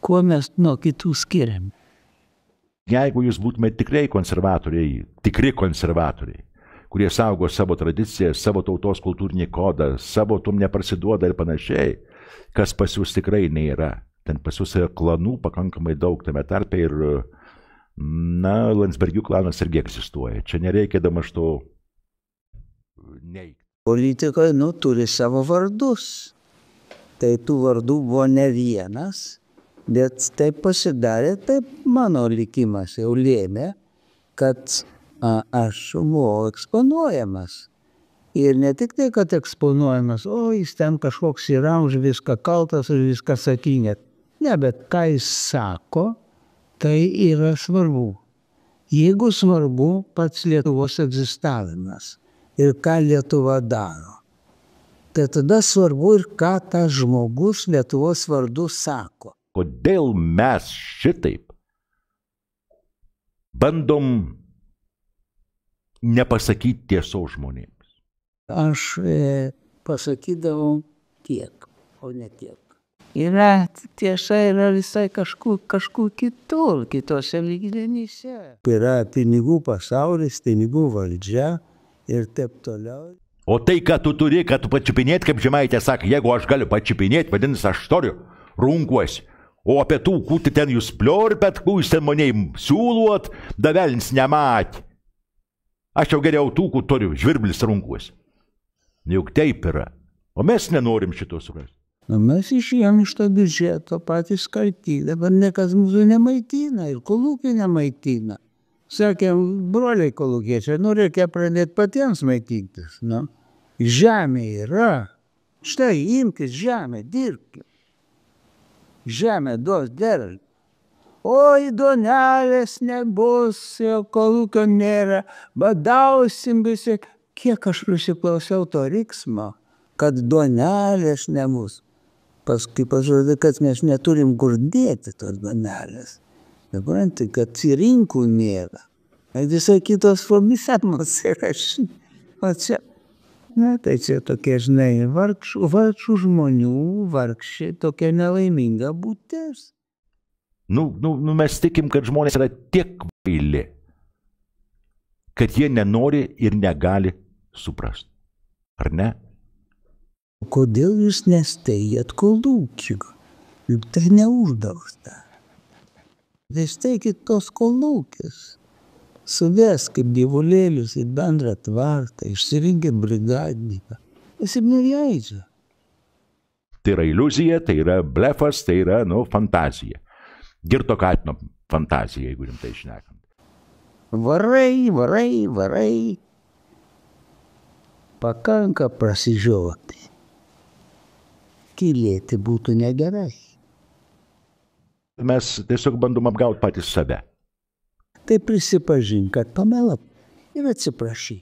Kuo mes nuo kitų skiriam? Jeigu jūs būtumėte tikri konservatoriai, kurie saugo savo tradiciją, savo tautos kultūrinį kodą, savo tom neparsiduoda ir panašiai, kas pas jūs tikrai nėra. Ten pas jūs yra klanų pakankamai daug tame tarpe ir, Landsbergių klanas irgi egzistuoja. Čia nereikia damaž to neigti. Politikai, turi savo vardus. Tai tų vardų buvo ne vienas, bet taip pasidarė, taip mano likimas jau lėmė, kad aš buvau eksponuojamas. Ir ne tik tai, kad eksponuojamas, jis ten kažkoks yra, už viską kaltas, už viską atsakingas. Ne, bet ką jis sako, tai yra svarbu. Jeigu svarbu pats Lietuvos egzistavimas ir ką Lietuva daro, tai tada svarbu ir ką tas žmogus Lietuvos vardu sako. Kodėl mes šitaip bandom nepasakyti tiesos žmonėms? Aš pasakydavau tiek, o ne tiek. Tiesa yra visai kažkur kitur, kitose lygmenyse. Yra pinigų pasaulis, pinigų valdžia ir taip toliau. O tai, ką tu turi, kad tu pačiupinėt, kaip Žemaitė sakė, jeigu aš galiu pačiupinėt, vadinasi, aš turiu, runkuosi. O apie tų, kūti ten jūs pliorpet, jūs ten manėjim siūluot, davelins nematė. Aš jau geriau tų, kur turiu, žvirblis runkuosi. Juk taip yra. O mes nenorim šito surasti. Mes išėjom iš to biudžeto patys kalti. Dabar niekas mūsų nemaitina ir kolūkių nemaitina. Sakėm, broliai kolūkiečiai, reikia pradėti patiems maitintis. Žemė yra. Štai imkis žemę, dirbkime. Žemė duos derlių. Oi, duonelės nebus, kolūkio nėra, badausim visi. Kiek aš prisiklausiau to riksmo, kad duonelės nebus. Paskui pasirodė, kad mes neturim kur dėti tos duonelės. Supranti, kad rinkų nėra. Visai kitos formizamos yra. O čia, tai čia tokie, vargšų žmonių, vargšė, tokia nelaiminga būtis. Mes tikim, kad žmonės yra tiek kvaili, kad jie nenori ir negali suprasti. Ar ne? Kodėl jūs nesteigėt kolūkių? Juk tai neuždrausta. Tai steikit tos kolūkius. Suveskit gyvulėlius į bendrą tvarką, išsirinkit brigadininką. Jis ir neleidžia. Tai yra iliuzija, tai yra blefas, tai yra, fantazija. Girto Katino fantazija, jeigu rimtai šnekant. Varai. Pakanka prasižioti. Tylėti būtų negerai. Mes tiesiog bandom apgauti patys save. Tai prisipažink, kad pamelavai ir atsiprašyk.